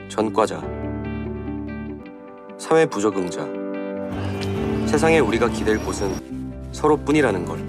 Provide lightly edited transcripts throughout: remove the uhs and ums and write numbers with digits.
전과자, 사회 부적응자. 세상에 우리가 기댈 곳은 서로뿐이라는 걸.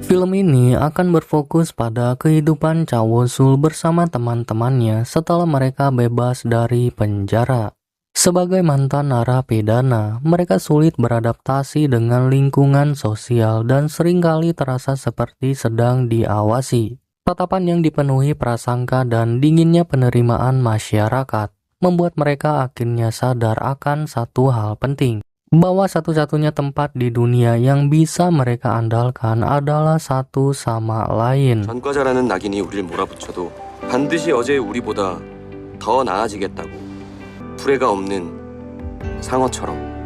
Film ini akan berfokus pada kehidupan Cha Woo-sul bersama teman-temannya setelah mereka bebas dari penjara. Sebagai mantan narapidana, mereka sulit beradaptasi dengan lingkungan sosial dan seringkali terasa seperti sedang diawasi. Tatapan yang dipenuhi prasangka dan dinginnya penerimaan masyarakat membuat mereka akhirnya sadar akan satu hal penting, bahwa satu-satunya tempat di dunia yang bisa mereka andalkan adalah satu sama lain. 전과자라는 낙인이 우릴 몰아붙여도 반드시 어제의 우리보다 더 나아지겠다고. 불해가 없는 상어처럼.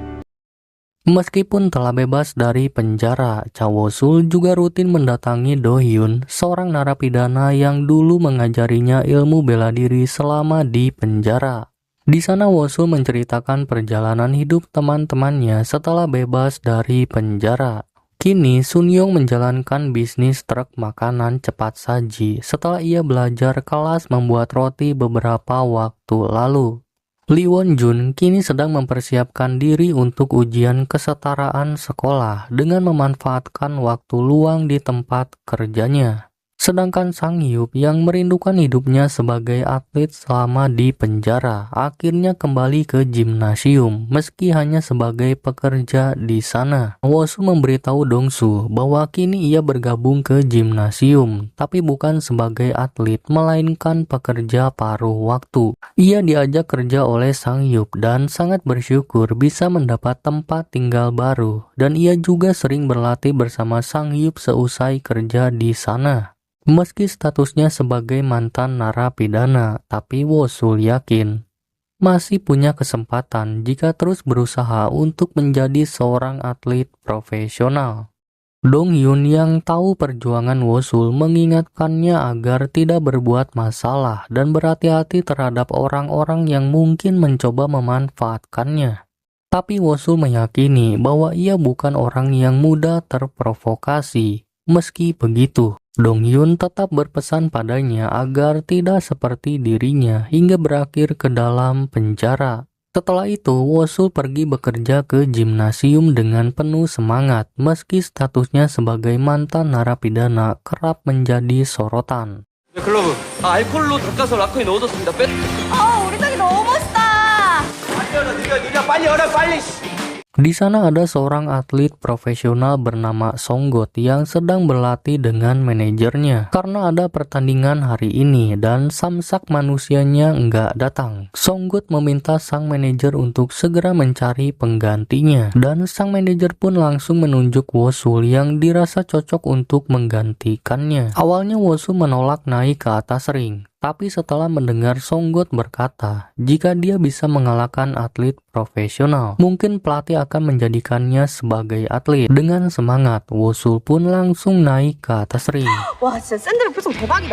Meskipun telah bebas dari penjara, Cha Woo-sul juga rutin mendatangi Do Hyun, seorang narapidana yang dulu mengajarinya ilmu bela diri selama di penjara. Di sana Woo-sul menceritakan perjalanan hidup teman-temannya setelah bebas dari penjara. Kini Sun Young menjalankan bisnis truk makanan cepat saji setelah ia belajar kelas membuat roti beberapa waktu lalu. Lee Won Jun kini sedang mempersiapkan diri untuk ujian kesetaraan sekolah dengan memanfaatkan waktu luang di tempat kerjanya. Sedangkan Sang Hyuk yang merindukan hidupnya sebagai atlet selama di penjara akhirnya kembali ke gimnasium meski hanya sebagai pekerja di sana. Woo-sul memberitahu Dong-su bahwa kini ia bergabung ke gimnasium tapi bukan sebagai atlet melainkan pekerja paruh waktu. Ia diajak kerja oleh Sang Hyuk dan sangat bersyukur bisa mendapat tempat tinggal baru dan ia juga sering berlatih bersama Sang Hyuk seusai kerja di sana. Meski statusnya sebagai mantan narapidana, tapi Woo-sul yakin masih punya kesempatan jika terus berusaha untuk menjadi seorang atlet profesional. Dong Hyun yang tahu perjuangan Woo-sul mengingatkannya agar tidak berbuat masalah dan berhati-hati terhadap orang-orang yang mungkin mencoba memanfaatkannya. Tapi Woo-sul meyakini bahwa ia bukan orang yang mudah terprovokasi. Meski begitu, Dong Hyun tetap berpesan padanya agar tidak seperti dirinya hingga berakhir ke dalam penjara. Setelah itu, Woo-sul pergi bekerja ke gimnasium dengan penuh semangat meski statusnya sebagai mantan narapidana kerap menjadi sorotan. 클로브, 알콜로 닦아서 라커에 넣어뒀습니다. 우리 딸이 너무 멋있다. 빨리 열어, 느려, 빨리 열어, 빨리. Di sana ada seorang atlet profesional bernama Songgot yang sedang berlatih dengan manajernya karena ada pertandingan hari ini dan samsak manusianya nggak datang. Songgot meminta sang manajer untuk segera mencari penggantinya dan sang manajer pun langsung menunjuk Woo-sul yang dirasa cocok untuk menggantikannya. Awalnya Woo-sul menolak naik ke atas ring. Tapi setelah mendengar Songgot berkata, jika dia bisa mengalahkan atlet profesional, mungkin pelatih akan menjadikannya sebagai atlet. Dengan semangat, Woo-sul pun langsung naik ke atas ring. 와, 진짜 샌드백 표정 대박이다.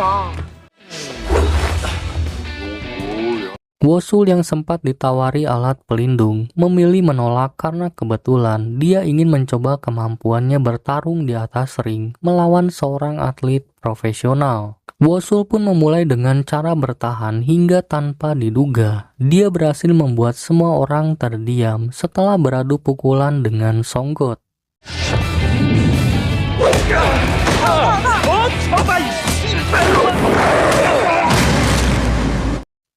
Woo-sul yang sempat ditawari alat pelindung memilih menolak karena kebetulan dia ingin mencoba kemampuannya bertarung di atas ring melawan seorang atlet profesional. Woo-sul pun memulai dengan cara bertahan hingga tanpa diduga. Dia berhasil membuat semua orang terdiam setelah beradu pukulan dengan Songgot.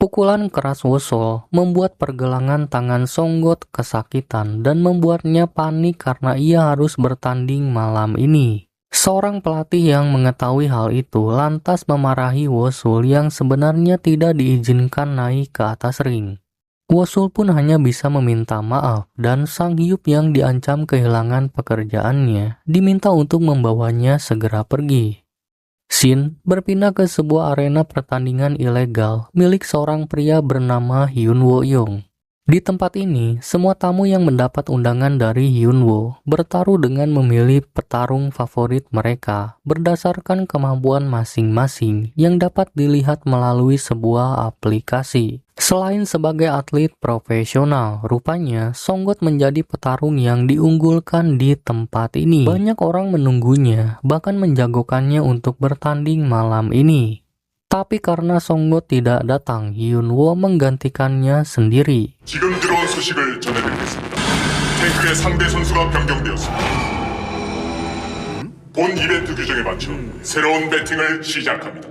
Pukulan keras Woo-sul membuat pergelangan tangan Songgot kesakitan dan membuatnya panik karena ia harus bertanding malam ini. Seorang pelatih yang mengetahui hal itu lantas memarahi Woo-sul yang sebenarnya tidak diizinkan naik ke atas ring. Woo-sul pun hanya bisa meminta maaf dan Sang Hyuk yang diancam kehilangan pekerjaannya diminta untuk membawanya segera pergi. Scene berpindah ke sebuah arena pertandingan ilegal milik seorang pria bernama Hyun Woo Young. Di tempat ini, semua tamu yang mendapat undangan dari Hyun Woo bertaruh dengan memilih petarung favorit mereka berdasarkan kemampuan masing-masing yang dapat dilihat melalui sebuah aplikasi. Selain sebagai atlet profesional, rupanya Songgot menjadi petarung yang diunggulkan di tempat ini. Banyak orang menunggunya, bahkan menjagokannya untuk bertanding malam ini. Tapi karena Songgot tidak datang, Hyunwoo menggantikannya sendiri. 지금 들어온 소식을 전해드리겠습니다. 탱크의 상대 선수가 변경되었습니다. 본 이벤트 규정에 맞춰 새로운 배팅을 시작합니다.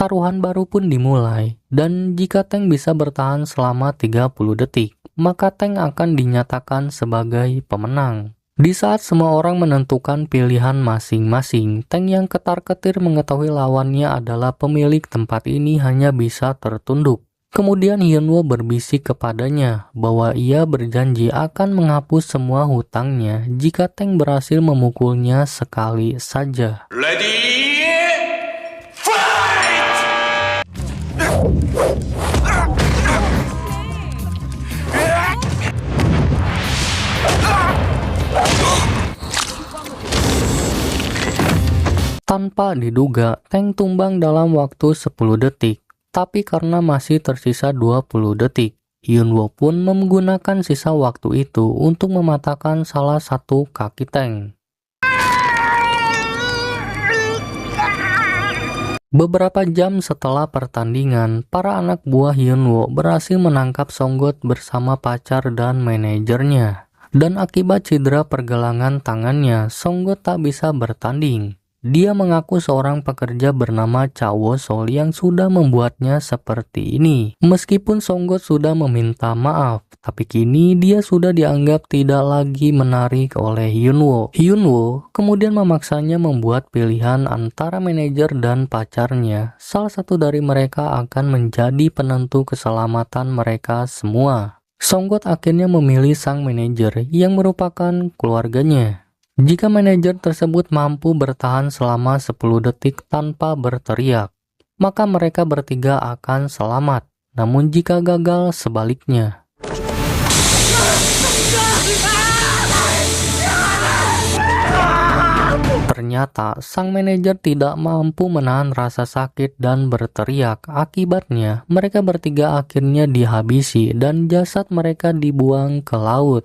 Taruhan baru pun dimulai, dan jika tank bisa bertahan selama 30 detik, maka tank akan dinyatakan sebagai pemenang. Di saat semua orang menentukan pilihan masing-masing, tank yang ketar-ketir mengetahui lawannya adalah pemilik tempat ini hanya bisa tertunduk. Kemudian Hyunwoo berbisik kepadanya bahwa ia berjanji akan menghapus semua hutangnya jika tank berhasil memukulnya sekali saja. Tanpa diduga, tank tumbang dalam waktu 10 detik. Tapi karena masih tersisa 20 detik, Hyunwoo pun menggunakan sisa waktu itu untuk mematahkan salah satu kaki tank. Beberapa jam setelah pertandingan, para anak buah Hyunwoo berhasil menangkap Songgot bersama pacar dan manajernya. Dan akibat cedera pergelangan tangannya, Songgot tak bisa bertanding. Dia mengaku seorang pekerja bernama Cha Woo-sol yang sudah membuatnya seperti ini. Meskipun Songgot sudah meminta maaf, tapi kini dia sudah dianggap tidak lagi menarik oleh Hyunwoo. Hyunwoo kemudian memaksanya membuat pilihan antara manajer dan pacarnya. Salah satu dari mereka akan menjadi penentu keselamatan mereka semua. Songgot akhirnya memilih sang manajer yang merupakan keluarganya. Jika manajer tersebut mampu bertahan selama 10 detik tanpa berteriak, maka mereka bertiga akan selamat. Namun jika gagal, sebaliknya. Ternyata sang manajer tidak mampu menahan rasa sakit dan berteriak. Akibatnya, mereka bertiga akhirnya dihabisi dan jasad mereka dibuang ke laut.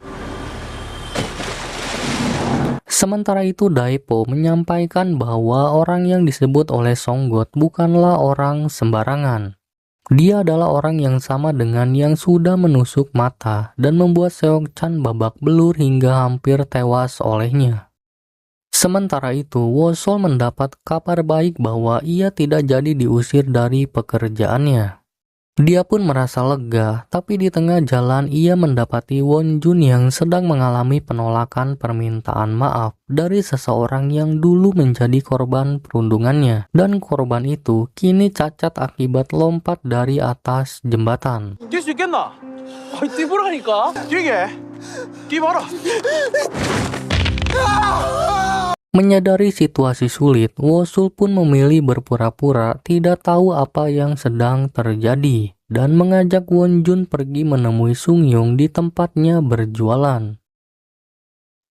Sementara itu Daepo menyampaikan bahwa orang yang disebut oleh Songgot bukanlah orang sembarangan. Dia adalah orang yang sama dengan yang sudah menusuk mata dan membuat Seok-chan babak belur hingga hampir tewas olehnya. Sementara itu, Woo-sol mendapat kabar baik bahwa ia tidak jadi diusir dari pekerjaannya. Dia pun merasa lega, tapi di tengah jalan ia mendapati Won-jun yang sedang mengalami penolakan permintaan maaf dari seseorang yang dulu menjadi korban perundungannya. Dan korban itu kini cacat akibat lompat dari atas jembatan. 뛸 수 있겠나? 뛰보라니까. 뛰게. 뛰봐라. Menyadari situasi sulit, Woo-sul pun memilih berpura-pura tidak tahu apa yang sedang terjadi dan mengajak Won-jun pergi menemui Sung-yung di tempatnya berjualan.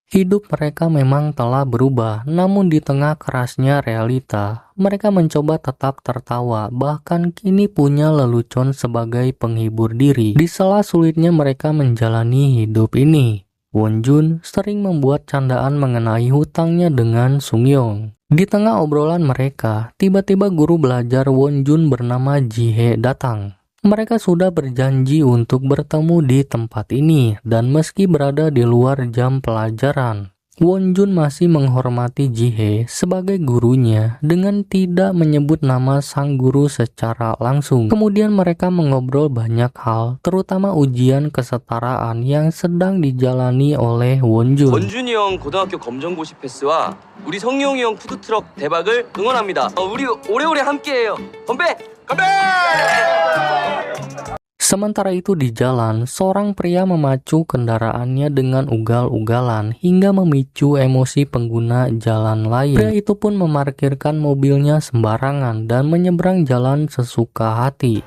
Hidup mereka memang telah berubah, namun di tengah kerasnya realita, mereka mencoba tetap tertawa, bahkan kini punya lelucon sebagai penghibur diri. Di sela sulitnya mereka menjalani hidup ini, Won-jun sering membuat candaan mengenai hutangnya dengan Sung-yung. Di tengah obrolan mereka, tiba-tiba guru belajar Won-jun bernama Ji-hye datang. Mereka sudah berjanji untuk bertemu di tempat ini, dan meski berada di luar jam pelajaran, Won-jun masih menghormati Ji-hye sebagai gurunya dengan tidak menyebut nama sang guru secara langsung. Kemudian mereka mengobrol banyak hal, terutama ujian kesetaraan yang sedang dijalani oleh Won-jun. 원준이 형 고등학교 검정고시 패스와 우리 성용이 형 푸드트럭 대박을 응원합니다. 우리 오래오래 함께해요. 건배! 건배! Sementara itu di jalan, seorang pria memacu kendaraannya dengan ugal-ugalan hingga memicu emosi pengguna jalan lain. Pria itu pun memarkirkan mobilnya sembarangan dan menyeberang jalan sesuka hati.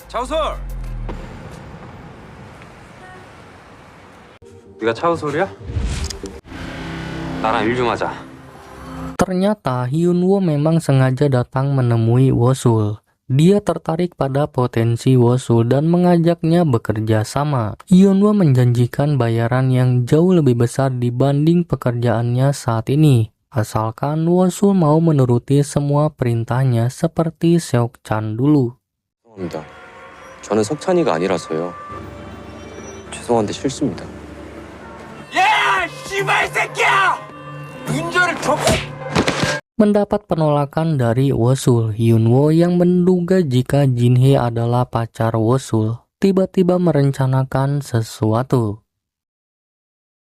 차우솔. 네가 차우솔이야? 나랑 일 좀 하자. Ternyata Hyunwoo memang sengaja datang menemui Woo-sul. Dia tertarik pada potensi Woo-sul dan mengajaknya bekerja sama. Hyunwoo menjanjikan bayaran yang jauh lebih besar dibanding pekerjaannya saat ini. asalkan Wosul mau menuruti semua perintahnya seperti Seok-chan dulu. 죄송합니다. 저는 석찬이가 아니라서요. 죄송한데 싫습니다. Mendapat penolakan dari Wosul, Hyunwoo yang menduga jika Jinhye adalah pacar Wosul, tiba-tiba merencanakan sesuatu.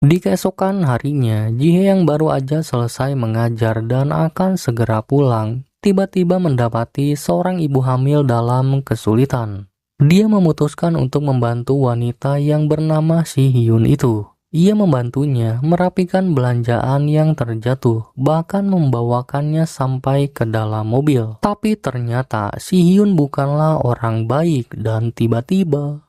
Di keesokan harinya, Jihye yang baru aja selesai mengajar dan akan segera pulang, tiba-tiba mendapati seorang ibu hamil dalam kesulitan. Dia memutuskan untuk membantu wanita yang bernama Si Hyun itu. Ia membantunya merapikan belanjaan yang terjatuh, bahkan membawakannya sampai ke dalam mobil. Tapi ternyata Si Hyun bukanlah orang baik dan tiba-tiba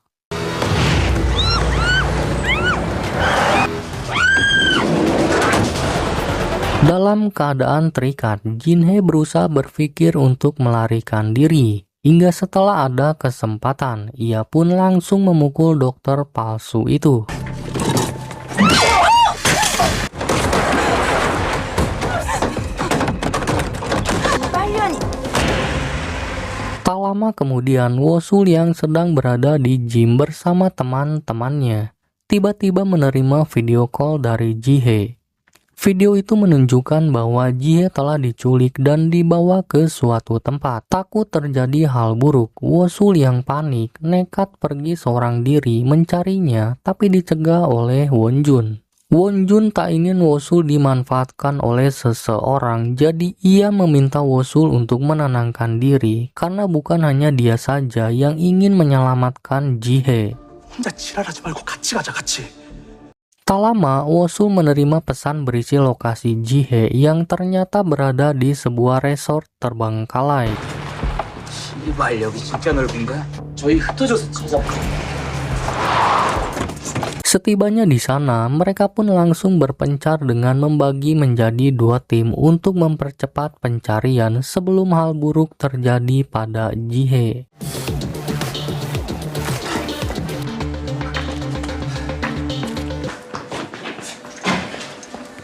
dalam keadaan terikat, Jinhye berusaha berpikir untuk melarikan diri. Hingga setelah ada kesempatan, ia pun langsung memukul dokter palsu itu. Tak lama kemudian, Wosul yang sedang berada di gym bersama teman-temannya tiba-tiba menerima video call dari Jihye. Video itu menunjukkan bahwa Jihye telah diculik dan dibawa ke suatu tempat. Takut terjadi hal buruk, Wosul yang panik nekat pergi seorang diri mencarinya, tapi dicegah oleh Wonjun. Wonjun tak ingin Wosul dimanfaatkan oleh seseorang, jadi ia meminta Wosul untuk menenangkan diri karena bukan hanya dia saja yang ingin menyelamatkan Jihye. 혼자 지랄하지 말고 같이 가자, 같이. Tak lama, Wosul menerima pesan berisi lokasi Jihye yang ternyata berada di sebuah resort terbengkalai. 씨발, 여기 진짜 넓은 거야? 저희 흩어져서 찾아봐. Setibanya di sana, mereka pun langsung berpencar dengan membagi menjadi dua tim untuk mempercepat pencarian sebelum hal buruk terjadi pada Jihye.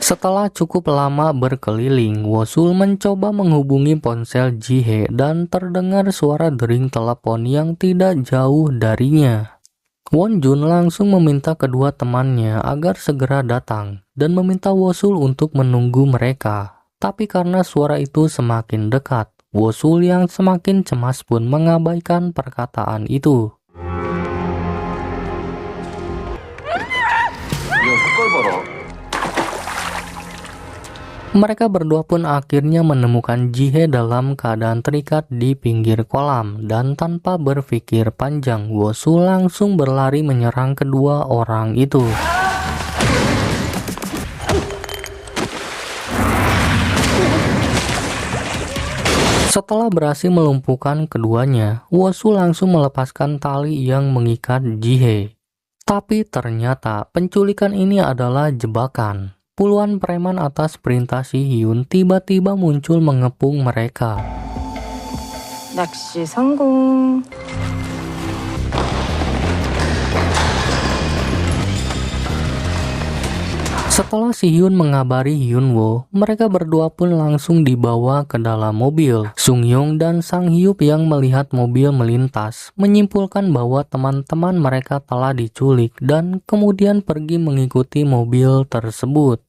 Setelah cukup lama berkeliling, Wosul mencoba menghubungi ponsel Jihye dan terdengar suara dering telepon yang tidak jauh darinya. Wonjun langsung meminta kedua temannya agar segera datang dan meminta Wosul untuk menunggu mereka. Tapi karena suara itu semakin dekat, Wosul yang semakin cemas pun mengabaikan perkataan itu. Mereka berdua pun akhirnya menemukan Jihye dalam keadaan terikat di pinggir kolam, dan tanpa berpikir panjang, Wosul langsung berlari menyerang kedua orang itu. Setelah berhasil melumpuhkan keduanya, Wosul langsung melepaskan tali yang mengikat Jihye. Tapi ternyata penculikan ini adalah jebakan. Puluhan preman atas perintah Si Hyun tiba-tiba muncul mengepung mereka. 낚시 성공. Setelah Si Hyun mengabari Hyunwoo, mereka berdua pun langsung dibawa ke dalam mobil. Sung-hyung dan Sang Hyup yang melihat mobil melintas menyimpulkan bahwa teman-teman mereka telah diculik dan kemudian pergi mengikuti mobil tersebut.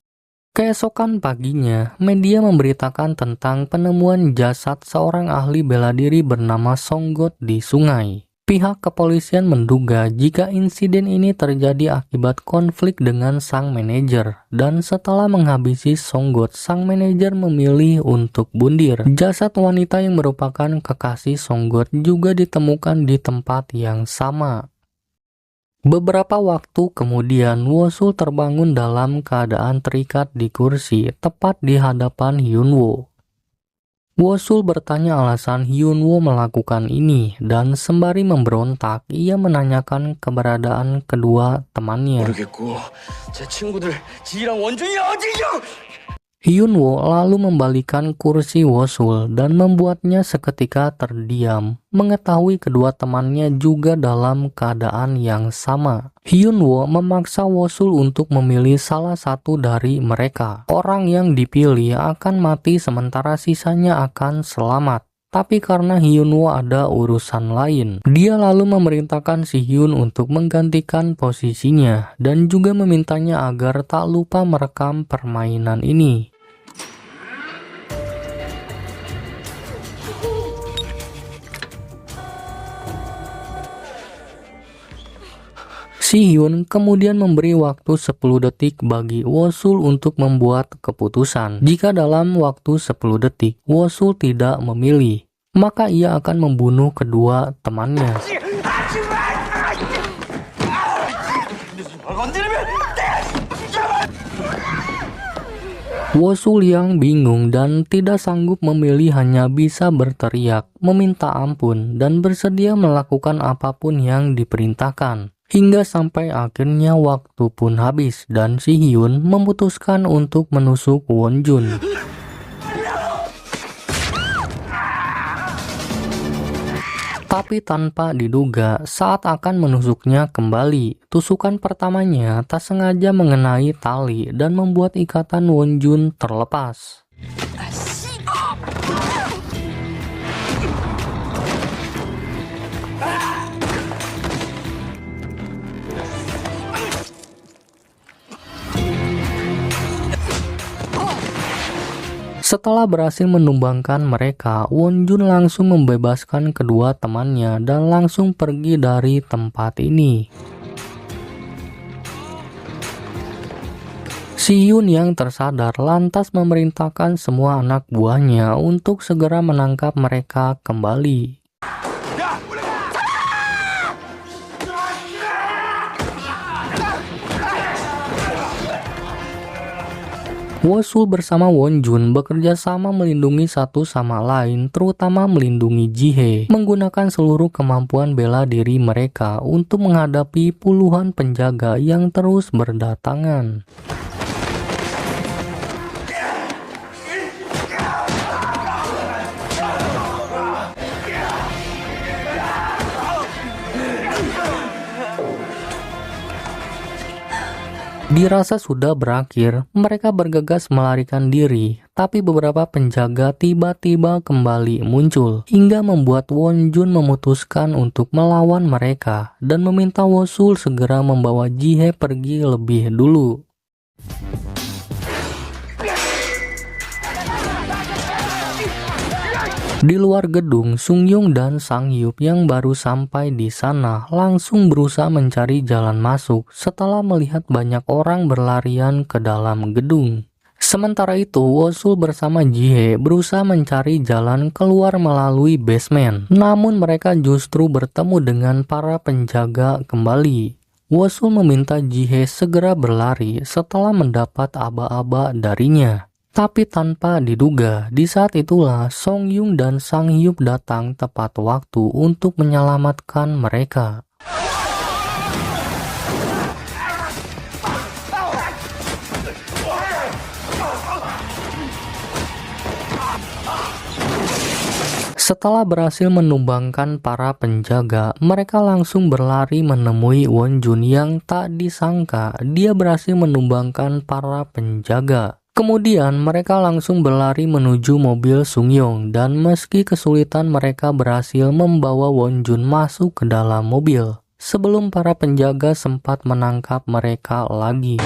Keesokan paginya, media memberitakan tentang penemuan jasad seorang ahli bela diri bernama Songgot di sungai. Pihak kepolisian menduga jika insiden ini terjadi akibat konflik dengan sang manajer, dan setelah menghabisi Songgot, sang manajer memilih untuk bundir. Jasad wanita yang merupakan kekasih Songgot juga ditemukan di tempat yang sama. Beberapa waktu kemudian, Wosul terbangun dalam keadaan terikat di kursi tepat di hadapan Hyunwoo. Wosul bertanya alasan Hyunwoo melakukan ini, dan sembari memberontak, ia menanyakan keberadaan kedua temannya. 모르겠고 제 친구들 지희랑 원준이 어디죠? Hyunwoo lalu membalikan kursi Wosul dan membuatnya seketika terdiam, mengetahui kedua temannya juga dalam keadaan yang sama. Hyunwoo memaksa Wosul untuk memilih salah satu dari mereka. Orang yang dipilih akan mati sementara sisanya akan selamat. Tapi karena Hyunwoo ada urusan lain, dia lalu memerintahkan si Hyun untuk menggantikan posisinya dan juga memintanya agar tak lupa merekam permainan ini. Si Hyun kemudian memberi waktu 10 detik bagi Wosul untuk membuat keputusan. Jika dalam waktu 10 detik Wosul tidak memilih, maka ia akan membunuh kedua temannya. Wosul yang bingung dan tidak sanggup memilih hanya bisa berteriak, meminta ampun, dan bersedia melakukan apapun yang diperintahkan. Hingga sampai akhirnya waktu pun habis dan si Hyun memutuskan untuk menusuk Wonjun. Tapi tanpa diduga, saat akan menusuknya kembali, tusukan pertamanya tak sengaja mengenai tali dan membuat ikatan Wonjun terlepas. Setelah berhasil menumbangkan mereka, Wonjun langsung membebaskan kedua temannya dan langsung pergi dari tempat ini. Si Hyun yang tersadar lantas memerintahkan semua anak buahnya untuk segera menangkap mereka kembali. Wosul bersama Wonjun bekerja sama melindungi satu sama lain, terutama melindungi Jihye, menggunakan seluruh kemampuan bela diri mereka untuk menghadapi puluhan penjaga yang terus berdatangan. Dirasa sudah berakhir, mereka bergegas melarikan diri, tapi beberapa penjaga tiba-tiba kembali muncul, hingga membuat Wonjun memutuskan untuk melawan mereka dan meminta Wosul segera membawa Jihye pergi lebih dulu. Di luar gedung, Sungyung dan Sang-hyup yang baru sampai di sana langsung berusaha mencari jalan masuk setelah melihat banyak orang berlarian ke dalam gedung. Sementara itu, Wosul bersama Jihye berusaha mencari jalan keluar melalui basement. Namun mereka justru bertemu dengan para penjaga kembali. Wosul meminta Jihye segera berlari setelah mendapat aba-aba darinya. Tapi tanpa diduga, di saat itulah Songyung dan Sang-hyup datang tepat waktu untuk menyelamatkan mereka. Setelah berhasil menumbangkan para penjaga, mereka langsung berlari menemui Wonjun yang tak disangka dia berhasil menumbangkan para penjaga. Kemudian mereka langsung berlari menuju mobil Sungyung dan meski kesulitan mereka berhasil membawa Wonjun masuk ke dalam mobil sebelum para penjaga sempat menangkap mereka lagi.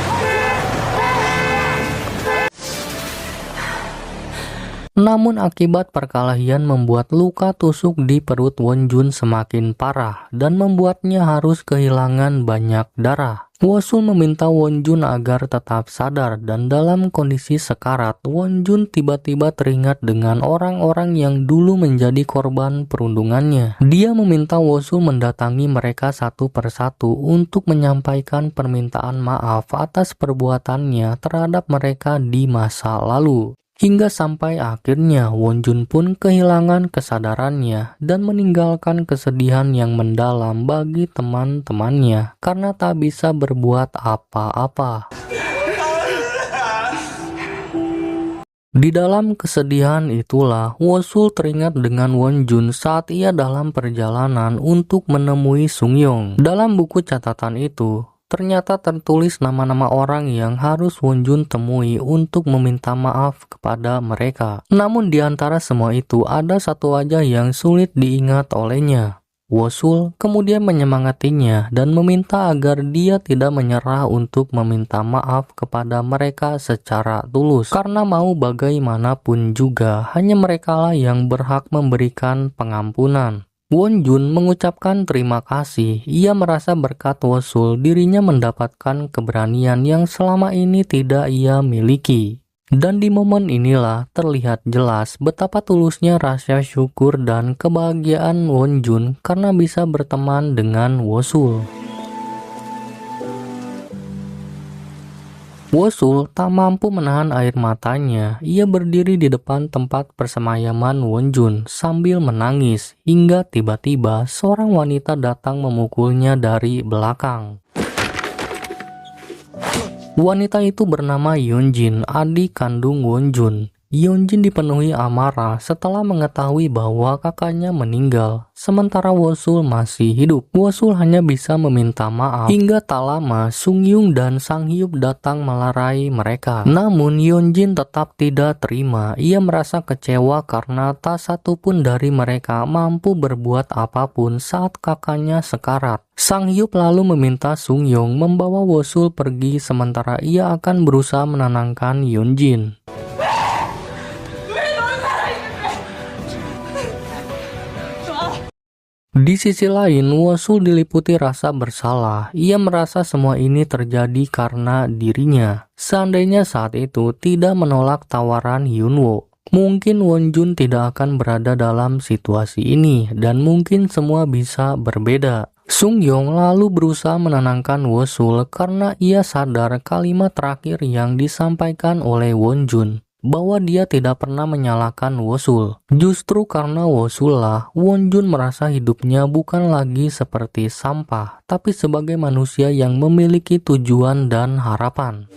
Namun akibat perkelahian membuat luka tusuk di perut Wonjun semakin parah dan membuatnya harus kehilangan banyak darah. Wosul meminta Wonjun agar tetap sadar dan dalam kondisi sekarat, Wonjun tiba-tiba teringat dengan orang-orang yang dulu menjadi korban perundungannya. Dia meminta Wosul mendatangi mereka satu persatu untuk menyampaikan permintaan maaf atas perbuatannya terhadap mereka di masa lalu. Hingga sampai akhirnya Wonjun pun kehilangan kesadarannya dan meninggalkan kesedihan yang mendalam bagi teman-temannya karena tak bisa berbuat apa-apa. Di dalam kesedihan itulah Wosul teringat dengan Wonjun saat ia dalam perjalanan untuk menemui Sungyong. Dalam buku catatan itu, ternyata tertulis nama-nama orang yang harus Wonjun temui untuk meminta maaf kepada mereka. Namun di antara semua itu ada satu wajah yang sulit diingat olehnya. Wosul kemudian menyemangatinya dan meminta agar dia tidak menyerah untuk meminta maaf kepada mereka secara tulus. Karena mau bagaimanapun juga, hanya merekalah yang berhak memberikan pengampunan. Wonjun mengucapkan terima kasih. Ia merasa berkat Wosul dirinya mendapatkan keberanian yang selama ini tidak ia miliki. Dan di momen inilah terlihat jelas betapa tulusnya rasa syukur dan kebahagiaan Wonjun karena bisa berteman dengan Wosul. Wosul tak mampu menahan air matanya. Ia berdiri di depan tempat persemayaman Wonjun sambil menangis hingga tiba-tiba seorang wanita datang memukulnya dari belakang. Wanita itu bernama Yeonjin, adik kandung Wonjun. Yeonjin dipenuhi amarah setelah mengetahui bahwa kakaknya meninggal, sementara Wosul masih hidup. Wosul hanya bisa meminta maaf. Hingga tak lama, Sungyung dan Sanghyup datang melerai mereka. Namun Yeonjin tetap tidak terima. Ia merasa kecewa karena tak satu pun dari mereka mampu berbuat apapun saat kakaknya sekarat. Sanghyup lalu meminta Sungyung membawa Wosul pergi sementara ia akan berusaha menenangkan Yeonjin. Di sisi lain, Wosul diliputi rasa bersalah. Ia merasa semua ini terjadi karena dirinya. Seandainya saat itu tidak menolak tawaran Hyunwoo, mungkin Wonjun tidak akan berada dalam situasi ini dan mungkin semua bisa berbeda. Sungyong lalu berusaha menenangkan Wosul karena ia sadar kalimat terakhir yang disampaikan oleh Wonjun, bahwa dia tidak pernah menyalahkan Wosul. Justru karena Wosul lah, Wonjun merasa hidupnya bukan lagi seperti sampah, tapi sebagai manusia yang memiliki tujuan dan harapan.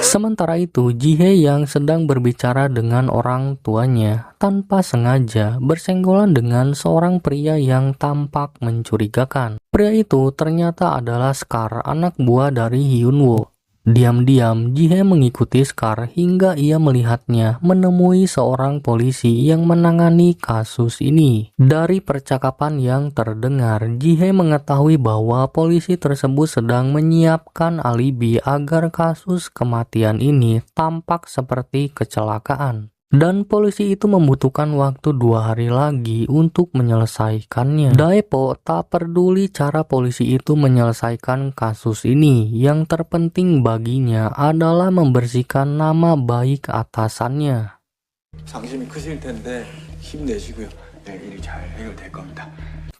Sementara itu, Jihye yang sedang berbicara dengan orang tuanya tanpa sengaja bersenggolan dengan seorang pria yang tampak mencurigakan. Pria itu ternyata adalah Scar, anak buah dari Hyunwoo. Diam-diam, Jihye mengikuti Scar hingga ia melihatnya menemui seorang polisi yang menangani kasus ini. Dari percakapan yang terdengar, Jihye mengetahui bahwa polisi tersebut sedang menyiapkan alibi agar kasus kematian ini tampak seperti kecelakaan. Dan polisi itu membutuhkan waktu 2 hari lagi untuk menyelesaikannya. Daepo tak peduli cara polisi itu menyelesaikan kasus ini. Yang terpenting baginya adalah membersihkan nama baik atasannya. 상심이 크실 텐데 힘내시고요. 네, 일이 잘 해결될 겁니다.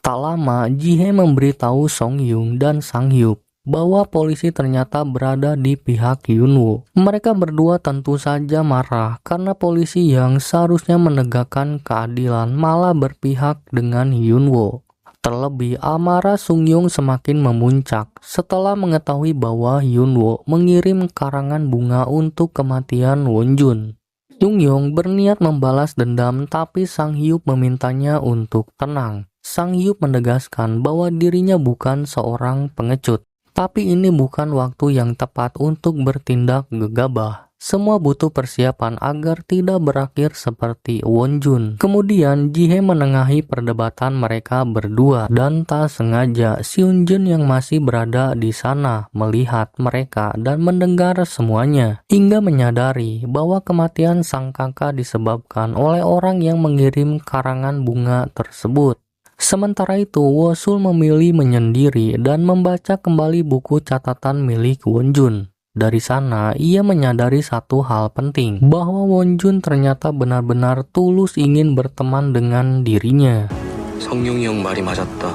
Tak lama, Jihye memberitahu Songyung dan Sanghyup bahwa polisi ternyata berada di pihak Hyunwoo. Mereka berdua tentu saja marah karena polisi yang seharusnya menegakkan keadilan malah berpihak dengan Hyunwoo. Terlebih, amarah Sungyong semakin memuncak setelah mengetahui bahwa Hyunwoo mengirim karangan bunga untuk kematian Wonjun. Sungyong berniat membalas dendam tapi Sanghyup memintanya untuk tenang. Sanghyup menegaskan bahwa dirinya bukan seorang pengecut. Tapi ini bukan waktu yang tepat untuk bertindak gegabah. Semua butuh persiapan agar tidak berakhir seperti Wonjun. Kemudian Jihye menengahi perdebatan mereka berdua dan tak sengaja Seunjun yang masih berada di sana melihat mereka dan mendengar semuanya hingga menyadari bahwa kematian sang kakak disebabkan oleh orang yang mengirim karangan bunga tersebut. Sementara itu, Wosul memilih menyendiri dan membaca kembali buku catatan milik Wonjun. Dari sana, ia menyadari satu hal penting, bahwa Wonjun ternyata benar-benar tulus ingin berteman dengan dirinya. 성룡이 형 말이 맞았다.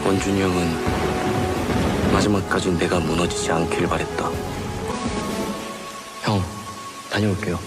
원준이 형은 마지막까지 내가 무너지지 않길 바랬다. 형, 다녀올게요.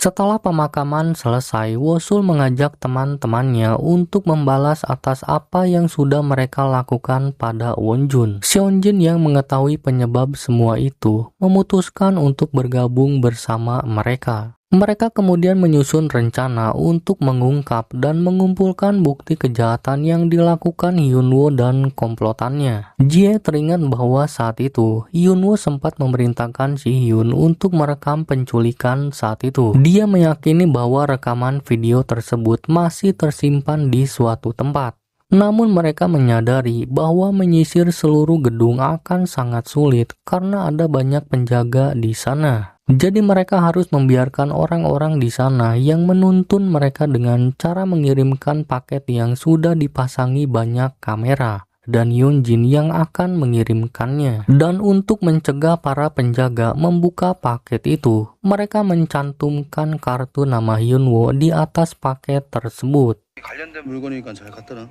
Setelah pemakaman selesai, Wosul mengajak teman-temannya untuk membalas atas apa yang sudah mereka lakukan pada Wonjun. Seonjin yang mengetahui penyebab semua itu memutuskan untuk bergabung bersama mereka. Mereka kemudian menyusun rencana untuk mengungkap dan mengumpulkan bukti kejahatan yang dilakukan Hyunwoo dan komplotannya. Jie teringat bahwa saat itu Hyunwoo sempat memerintahkan si Hyun untuk merekam penculikan saat itu. Dia meyakini bahwa rekaman video tersebut masih tersimpan di suatu tempat. Namun mereka menyadari bahwa menyisir seluruh gedung akan sangat sulit karena ada banyak penjaga di sana. Jadi mereka harus membiarkan orang-orang di sana yang menuntun mereka dengan cara mengirimkan paket yang sudah dipasangi banyak kamera dan Yeonjin yang akan mengirimkannya. Dan untuk mencegah para penjaga membuka paket itu, mereka mencantumkan kartu nama Hyunwoo di atas paket tersebut. 관련된 물건이니까 잘 갖다 놔.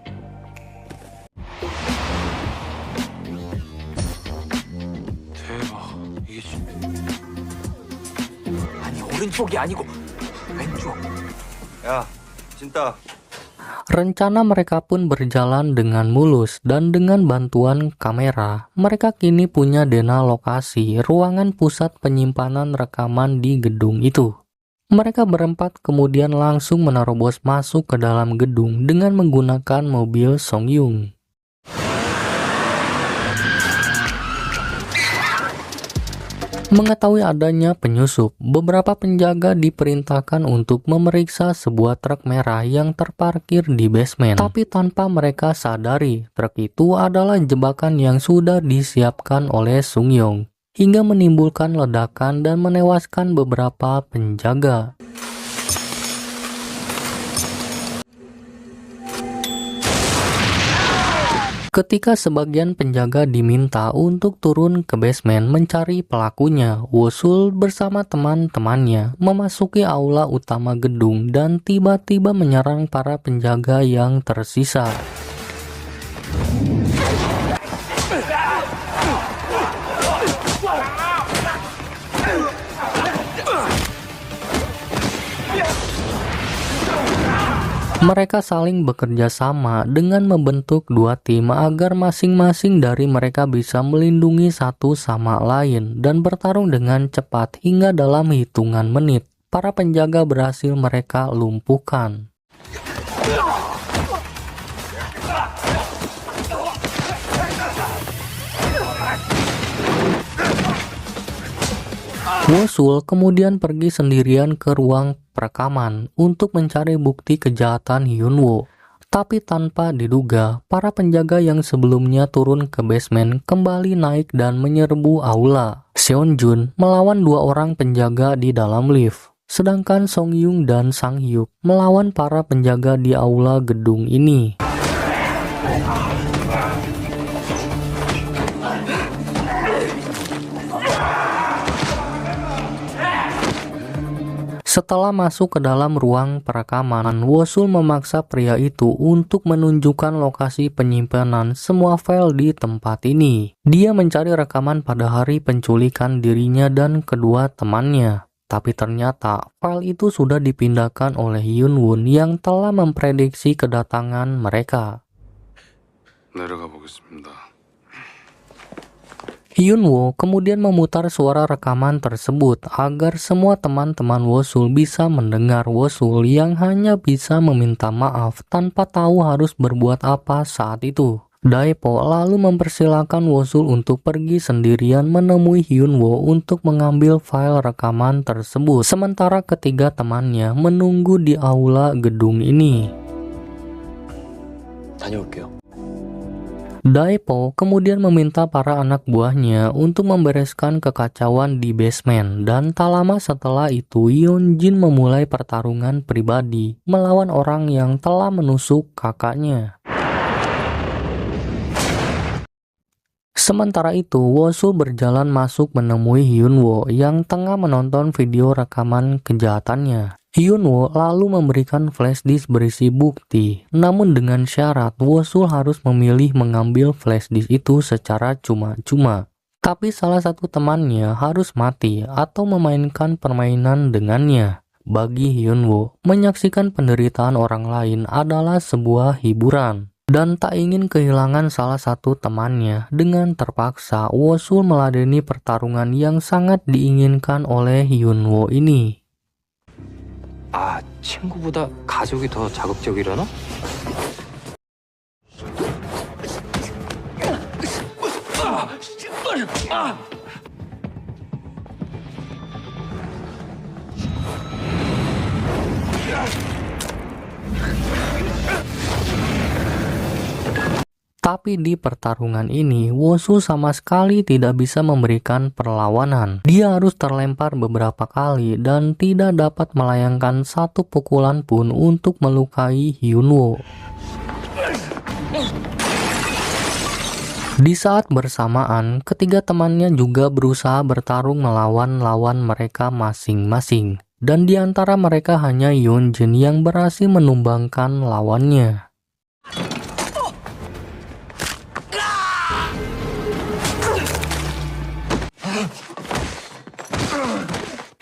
대박. 이게 진짜. 아니 오른쪽이 아니고 왼쪽. 야, 진짜. Rencana mereka pun berjalan dengan mulus dan dengan bantuan kamera, mereka kini punya dena lokasi ruangan pusat penyimpanan rekaman di gedung itu. Mereka berempat kemudian langsung menerobos masuk ke dalam gedung dengan menggunakan mobil Songyung. Mengetahui adanya penyusup, beberapa penjaga diperintahkan untuk memeriksa sebuah truk merah yang terparkir di basement. Tapi tanpa mereka sadari, truk itu adalah jebakan yang sudah disiapkan oleh Sungyong, hingga menimbulkan ledakan dan menewaskan beberapa penjaga. Ketika sebagian penjaga diminta untuk turun ke basement mencari pelakunya, Wosul bersama teman-temannya memasuki aula utama gedung dan tiba-tiba menyerang para penjaga yang tersisa. Mereka saling bekerja sama dengan membentuk dua tim agar masing-masing dari mereka bisa melindungi satu sama lain dan bertarung dengan cepat hingga dalam hitungan menit, para penjaga berhasil mereka lumpuhkan. Wosul kemudian pergi sendirian ke ruang perekaman untuk mencari bukti kejahatan Hyunwoo. Tapi tanpa diduga, para penjaga yang sebelumnya turun ke basement kembali naik dan menyerbu aula. Seonjun melawan dua orang penjaga di dalam lift, sedangkan Songyung dan Sanghyuk melawan para penjaga di aula gedung ini. Setelah masuk ke dalam ruang perekaman, Wosul memaksa pria itu untuk menunjukkan lokasi penyimpanan semua file di tempat ini. Dia mencari rekaman pada hari penculikan dirinya dan kedua temannya. Tapi ternyata file itu sudah dipindahkan oleh Hyunwoo yang telah memprediksi kedatangan mereka. 내려가 보겠습니다. Hyunwoo kemudian memutar suara rekaman tersebut agar semua teman-teman Wosul bisa mendengar Wosul yang hanya bisa meminta maaf tanpa tahu harus berbuat apa saat itu. Daepo lalu mempersilahkan Wosul untuk pergi sendirian menemui Hyunwoo untuk mengambil file rekaman tersebut, sementara ketiga temannya menunggu di aula gedung ini. 다녀올게요. Daepo kemudian meminta para anak buahnya untuk membereskan kekacauan di basement dan tak lama setelah itu Yeonjin memulai pertarungan pribadi melawan orang yang telah menusuk kakaknya. Sementara itu, Wosul berjalan masuk menemui Hyunwoo yang tengah menonton video rekaman kejahatannya. Hyunwoo lalu memberikan flash disk berisi bukti, namun dengan syarat Wosul harus memilih mengambil flash disk itu secara cuma-cuma. Tapi salah satu temannya harus mati atau memainkan permainan dengannya. Bagi Hyunwoo, menyaksikan penderitaan orang lain adalah sebuah hiburan. Dan tak ingin kehilangan salah satu temannya, dengan terpaksa Wosul meladeni pertarungan yang sangat diinginkan oleh Hyunwoo ini. 아, 친구보다 가족이 더 자극적이려나? Tapi di pertarungan ini, Wosul sama sekali tidak bisa memberikan perlawanan. Dia harus terlempar beberapa kali dan tidak dapat melayangkan satu pukulan pun untuk melukai Hyunwoo. Di saat bersamaan, ketiga temannya juga berusaha bertarung melawan lawan mereka masing-masing. Dan di antara mereka hanya Yeonjin yang berhasil menumbangkan lawannya.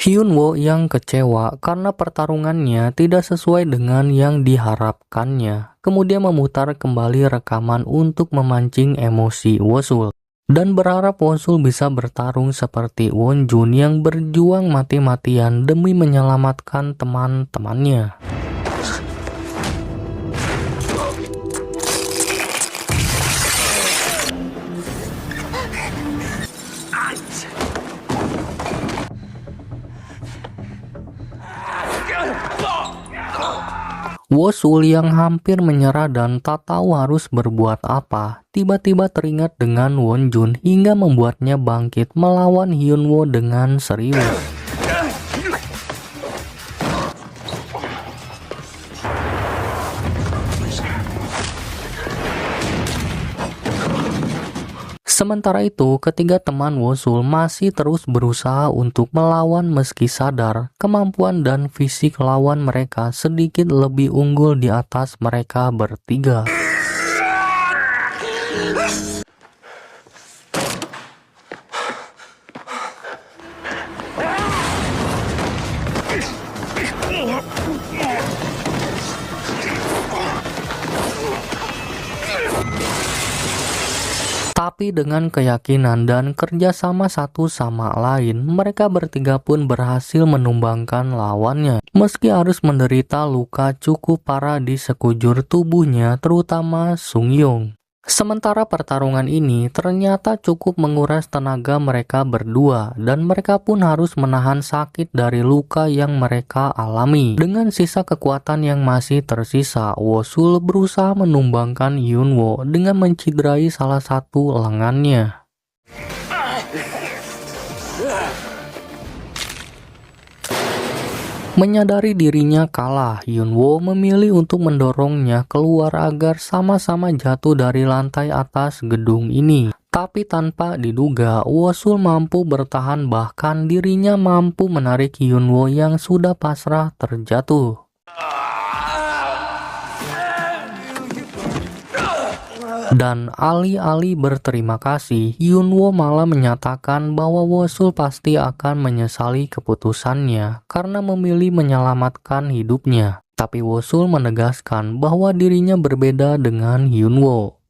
Hyunwoo yang kecewa karena pertarungannya tidak sesuai dengan yang diharapkannya, kemudian memutar kembali rekaman untuk memancing emosi Wosul, dan berharap Wosul bisa bertarung seperti Wonjun yang berjuang mati-matian demi menyelamatkan teman-temannya. Wosul yang hampir menyerah dan tak tahu harus berbuat apa, tiba-tiba teringat dengan Wonjun hingga membuatnya bangkit melawan Hyunwoo dengan serius. Sementara itu, ketiga teman Wosul masih terus berusaha untuk melawan meski sadar kemampuan dan fisik lawan mereka sedikit lebih unggul di atas mereka bertiga. Tapi dengan keyakinan dan kerjasama satu sama lain, mereka bertiga pun berhasil menumbangkan lawannya. Meski harus menderita luka cukup parah di sekujur tubuhnya, terutama Sungyong. Sementara pertarungan ini ternyata cukup menguras tenaga mereka berdua, dan mereka pun harus menahan sakit dari luka yang mereka alami. Dengan sisa kekuatan yang masih tersisa, Wosul berusaha menumbangkan Hyunwoo dengan menciderai salah satu lengannya. Menyadari dirinya kalah, Hyunwoo memilih untuk mendorongnya keluar agar sama-sama jatuh dari lantai atas gedung ini. Tapi tanpa diduga, Wosul mampu bertahan, bahkan dirinya mampu menarik Hyunwoo yang sudah pasrah terjatuh. Dan alih-alih berterima kasih, Hyunwoo malah menyatakan bahwa Wosul pasti akan menyesali keputusannya karena memilih menyelamatkan hidupnya. Tapi Wosul menegaskan bahwa dirinya berbeda dengan Hyunwoo.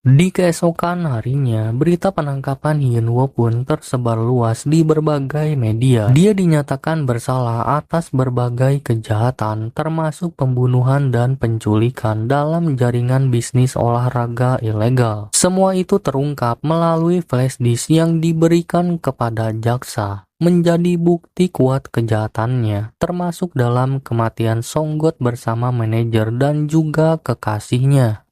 Di keesokan harinya, berita penangkapan Hyunwoo pun tersebar luas di berbagai media. Dia dinyatakan bersalah atas berbagai kejahatan, termasuk pembunuhan dan penculikan dalam jaringan bisnis olahraga ilegal. Semua itu terungkap melalui flash disk yang diberikan kepada jaksa, menjadi bukti kuat kejahatannya, termasuk dalam kematian Songgot bersama manajer dan juga kekasihnya.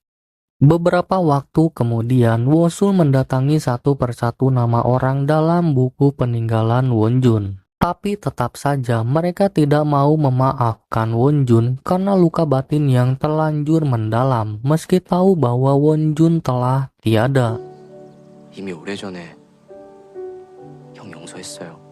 Beberapa waktu kemudian, Wosul mendatangi satu persatu nama orang dalam buku peninggalan Wonjun. Tapi tetap saja mereka tidak mau memaafkan Wonjun karena luka batin yang terlanjur mendalam, meski tahu bahwa Wonjun telah tiada. 이미 오래전에 형 용서했어요.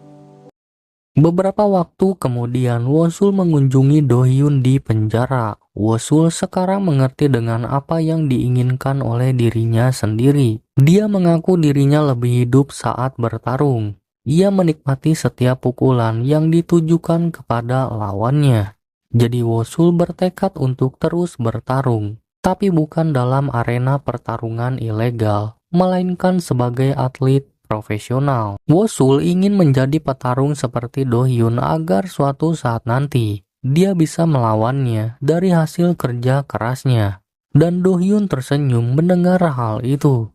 Beberapa waktu kemudian, Wosul mengunjungi Do-hyun di penjara. Wosul sekarang mengerti dengan apa yang diinginkan oleh dirinya sendiri. Dia mengaku dirinya lebih hidup saat bertarung. Ia menikmati setiap pukulan yang ditujukan kepada lawannya. Jadi Wosul bertekad untuk terus bertarung, tapi bukan dalam arena pertarungan ilegal, melainkan sebagai atlet profesional. Wosul ingin menjadi petarung seperti Do Hyun agar suatu saat nanti dia bisa melawannya dari hasil kerja kerasnya. Dan Do Hyun tersenyum mendengar hal itu.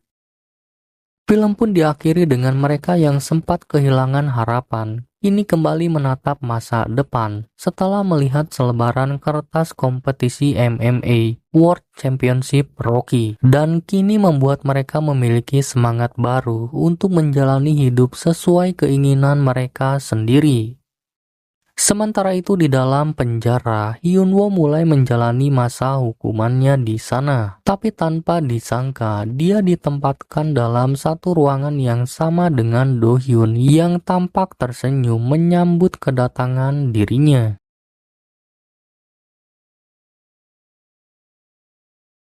Film pun diakhiri dengan mereka yang sempat kehilangan harapan ini kembali menatap masa depan setelah melihat selebaran kertas kompetisi MMA World Championship Rocky, dan kini membuat mereka memiliki semangat baru untuk menjalani hidup sesuai keinginan mereka sendiri. Sementara itu di dalam penjara, Hyunwoo mulai menjalani masa hukumannya di sana. Tapi tanpa disangka, dia ditempatkan dalam satu ruangan yang sama dengan Do Hyun yang tampak tersenyum menyambut kedatangan dirinya.